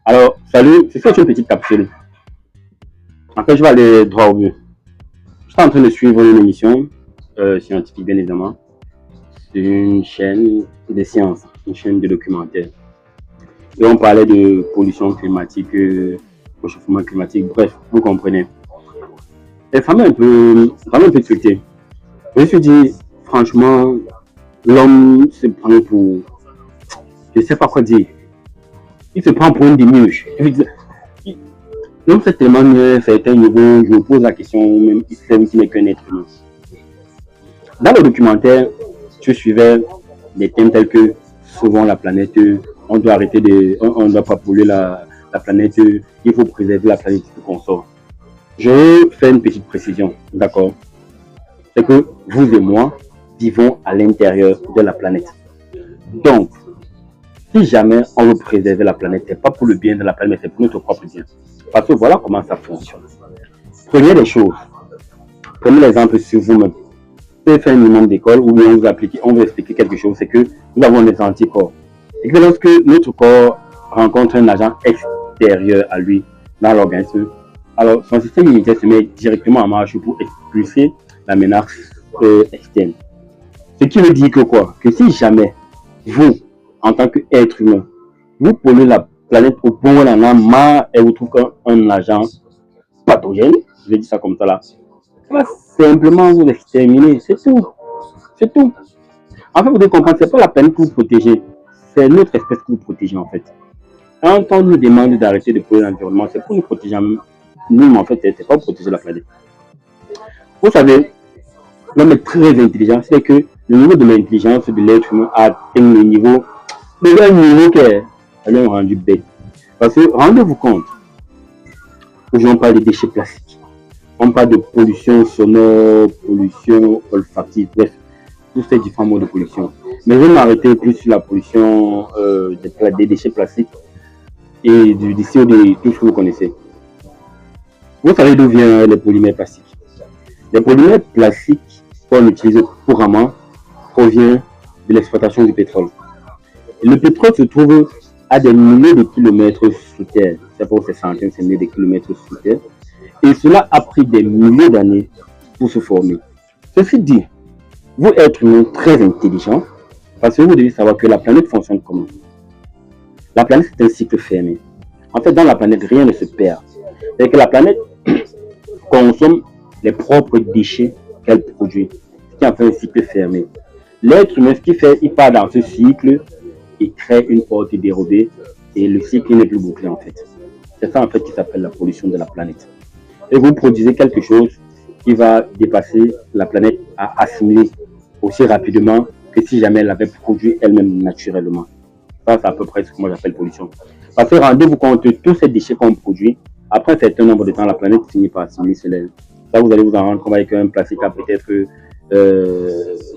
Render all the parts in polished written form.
Alors, salut, c'est une petite capsule. En fait, je vais aller droit au but. Je suis en train de suivre une émission scientifique, bien évidemment. C'est une chaîne de sciences, une chaîne de documentaire. Et on parlait de pollution climatique, réchauffement climatique, bref, vous comprenez. Et ça m'a un peu tilté. Je me suis dit, franchement, l'homme se prend pour, je ne sais pas quoi dire, il se prend pour une demi-mouche. L'homme fait tellement mieux, certains niveaux, je pose la question, même il qui n'est qu'un être humain. Dans le documentaire, je suivais des thèmes tels que souvent la planète, on doit arrêter on doit pas polluer la planète, il faut préserver la planète tout qu'on sort. Je fais une petite précision, d'accord? C'est que vous et moi vivons à l'intérieur de la planète. Donc, si jamais on veut préserver la planète, c'est pas pour le bien de la planète, c'est pour notre propre bien. Parce que voilà comment ça fonctionne. Prenez les choses. Prenez l'exemple sur vous-même. Vous pouvez faire une demande d'école où on vous expliquer quelque chose, c'est que nous avons des anticorps. Et que lorsque notre corps rencontre un agent extérieur à lui dans l'organisme, alors son système immunitaire se met directement en marche pour expulser la menace externe. Ce qui veut dire que quoi? Que si jamais vous, en tant qu'être humain, vous polluez la planète au point où elle en a marre et vous trouvez qu'un agent pathogène, je vais dire ça comme ça là, ça va simplement vous exterminer, c'est tout. C'est tout. En fait, vous devez comprendre, c'est pas la peine que vous protégez, c'est notre espèce que vous protégez en fait. Quand on nous demande d'arrêter de polluer l'environnement, c'est pour nous protéger nous, mais en fait, c'est pas pour protéger la planète. Vous savez, l'homme est très intelligent, c'est que le niveau de l'intelligence de l'être humain atteint le niveau, un niveau qui est rendu bête. Parce que rendez-vous compte, aujourd'hui on parle de déchets plastiques, on parle de pollution sonore, pollution olfactive, bref, tous ces différents modes de pollution. Mais je vais m'arrêter plus sur la pollution des déchets plastiques et du CO2, tout ce que vous connaissez. Vous savez d'où viennent les polymères plastiques? Les polymères plastiques qu'on utilise couramment provient de l'exploitation du pétrole. Et le pétrole se trouve à des milliers de kilomètres sous terre, c'est pour ces centaines, ces milliers de kilomètres sous terre, et cela a pris des milliers d'années pour se former. Ceci dit, vous êtes très intelligent, parce que vous devez savoir que la planète fonctionne comment. La planète, c'est un cycle fermé. En fait, dans la planète, rien ne se perd. C'est que la planète consomme les propres déchets qu'elle produit, ce qui en fait un cycle fermé. L'être humain, ce qu'il fait, il part dans ce cycle, il crée une porte dérobée, et le cycle n'est plus bouclé en fait. C'est ça en fait qui s'appelle la pollution de la planète. Et vous produisez quelque chose qui va dépasser la planète à assimiler aussi rapidement que si jamais elle avait produit elle-même naturellement. Ça, c'est à peu près ce que moi j'appelle pollution. Parce que rendez-vous compte, tous ces déchets qu'on produit, après un certain nombre de temps, la planète finit par assimiler cela. Ça, vous allez vous en rendre compte avec un plastique à peut-être,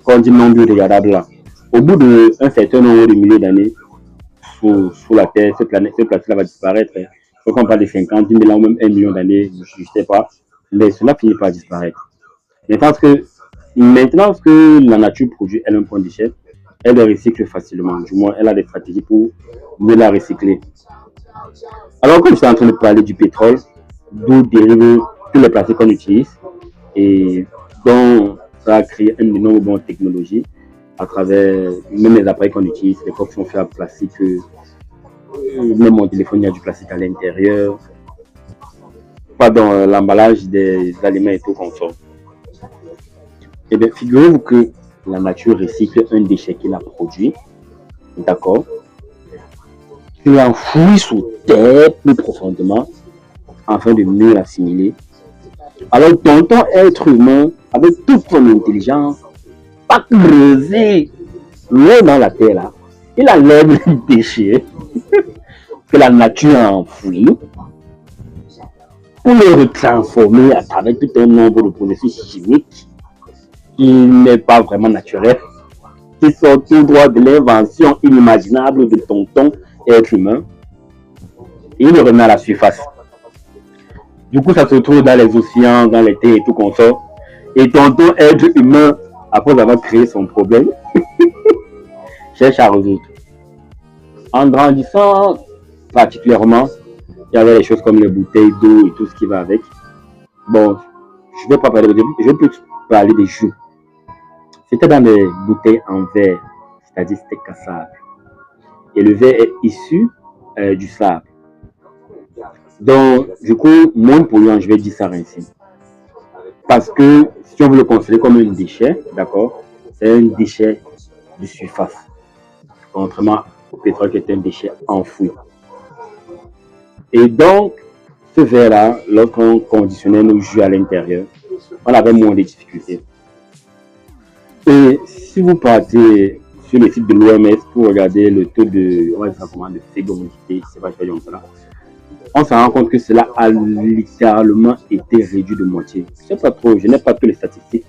qu'on dit non biodégradable là. Au bout d'un certain nombre de milliers d'années, sous la Terre, ce plastique-là va disparaître. Il faut qu'on parle de 50, 10 000 ans ou même 1 million d'années, je ne sais pas. Mais cela finit par disparaître. Maintenant que la nature produit elle un point de déchet, elle le recycle facilement. Du moins, elle a des stratégies pour mieux la recycler. Alors, comme je suis en train de parler du pétrole, d'où dérivent tous les plastiques qu'on utilise, et dont ça a créé une énorme bonne technologie à travers même les appareils qu'on utilise, les coques sont faits en plastique, même mon téléphone, il y a du plastique à l'intérieur, pas dans l'emballage des aliments et tout qu'on sort. Eh bien, figurez-vous que la nature recycle un déchet qu'il a produit, d'accord, qui l'enfouit sous terre plus profondément afin de mieux l'assimiler. Alors, tonton être humain, avec toute son intelligence, pas creuser loin dans la terre là, il enlève les déchets que la nature a enfouis pour les retransformer à travers tout un nombre de processus chimiques qui n'est pas vraiment naturel, qui sont tout droit de l'invention inimaginable de tonton être humain, et il le remet à la surface. Du coup, ça se trouve dans les océans, dans les terres et tout qu'on sort. Et tonton être humain, après avoir créé son problème, cherche à résoudre. En grandissant, particulièrement, il y avait des choses comme les bouteilles d'eau et tout ce qui va avec. Bon, je ne vais pas parler de je vais plus parler des jus. C'était dans des bouteilles en verre, c'est-à-dire c'était cassable. Et le verre est issu du sable. Donc, du coup, moins polluant, je vais dire ça ainsi. Parce que si on veut le considérer comme un déchet, d'accord, c'est un déchet de surface. Contrairement au pétrole qui est un déchet enfoui. Et donc, ce verre-là, lorsqu'on conditionnait nos jus à l'intérieur, on avait moins de difficultés. Et si vous partez sur le site de l'OMS pour regarder le taux de, on va dire comment, de fécondité, c'est pas comme ça, on se rend compte que cela a littéralement été réduit de moitié. Je sais pas trop, je n'ai pas toutes les statistiques,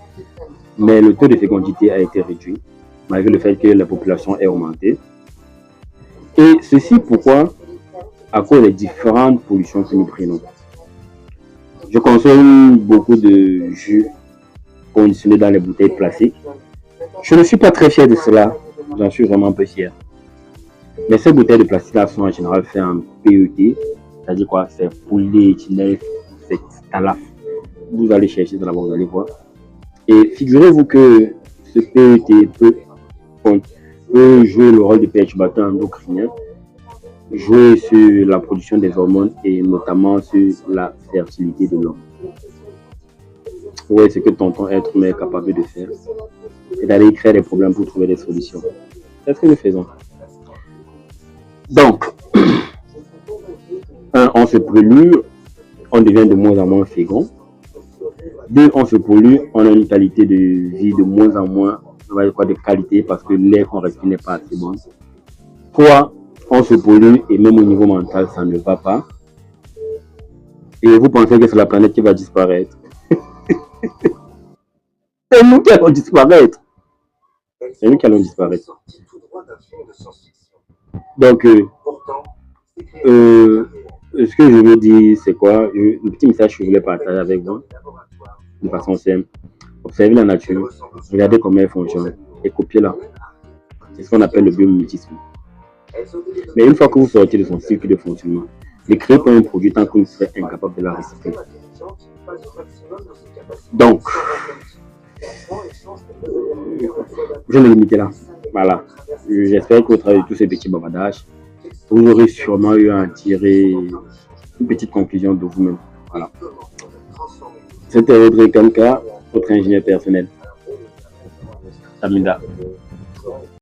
mais le taux de fécondité a été réduit, malgré le fait que la population est augmentée. Et ceci pourquoi? À cause des différentes pollutions que nous prenons. Je consomme beaucoup de jus conditionnés dans les bouteilles plastiques. Je ne suis pas très fier de cela, j'en suis vraiment un peu fier. Mais ces bouteilles de plastique là sont en général faites en PET, c'est-à-dire quoi? C'est polyéthylène, c'est talaf. Vous allez chercher dans la boîte, vous allez voir. Et figurez-vous que ce PET peut jouer le rôle de perturbateur endocrinien, jouer sur la production des hormones et notamment sur la fertilité de l'homme. Oui, ce que tonton être humain est capable de faire, c'est d'aller créer des problèmes pour trouver des solutions. C'est ce que nous faisons. Donc, un, on se pollue, on devient de moins en moins fécond. Deux, on se pollue, on a une qualité de vie de moins en moins, on va dire quoi, de qualité parce que l'air qu'on respire n'est pas assez bon. Trois, on se pollue et même au niveau mental, ça ne va pas. Et vous pensez que c'est la planète qui va disparaître. C'est nous qui allons disparaître. C'est nous qui allons disparaître. Donc, ce que je veux dire, c'est quoi? Le petit message que je voulais partager avec vous, de façon simple. Observez la nature, regardez comment elle fonctionne et copiez-la. C'est ce qu'on appelle le biomimétisme. Mais une fois que vous sortez de son cycle de fonctionnement, ne créez pas un produit tant que vous serez incapable de la recycler. Donc, je vais me limiter là. Voilà. J'espère qu'au travers de tous ces petits bavardages, vous aurez sûrement eu à en tirer une petite conclusion de vous-même. Voilà. C'était Audrey Kamka, votre ingénieur personnel. Aminda.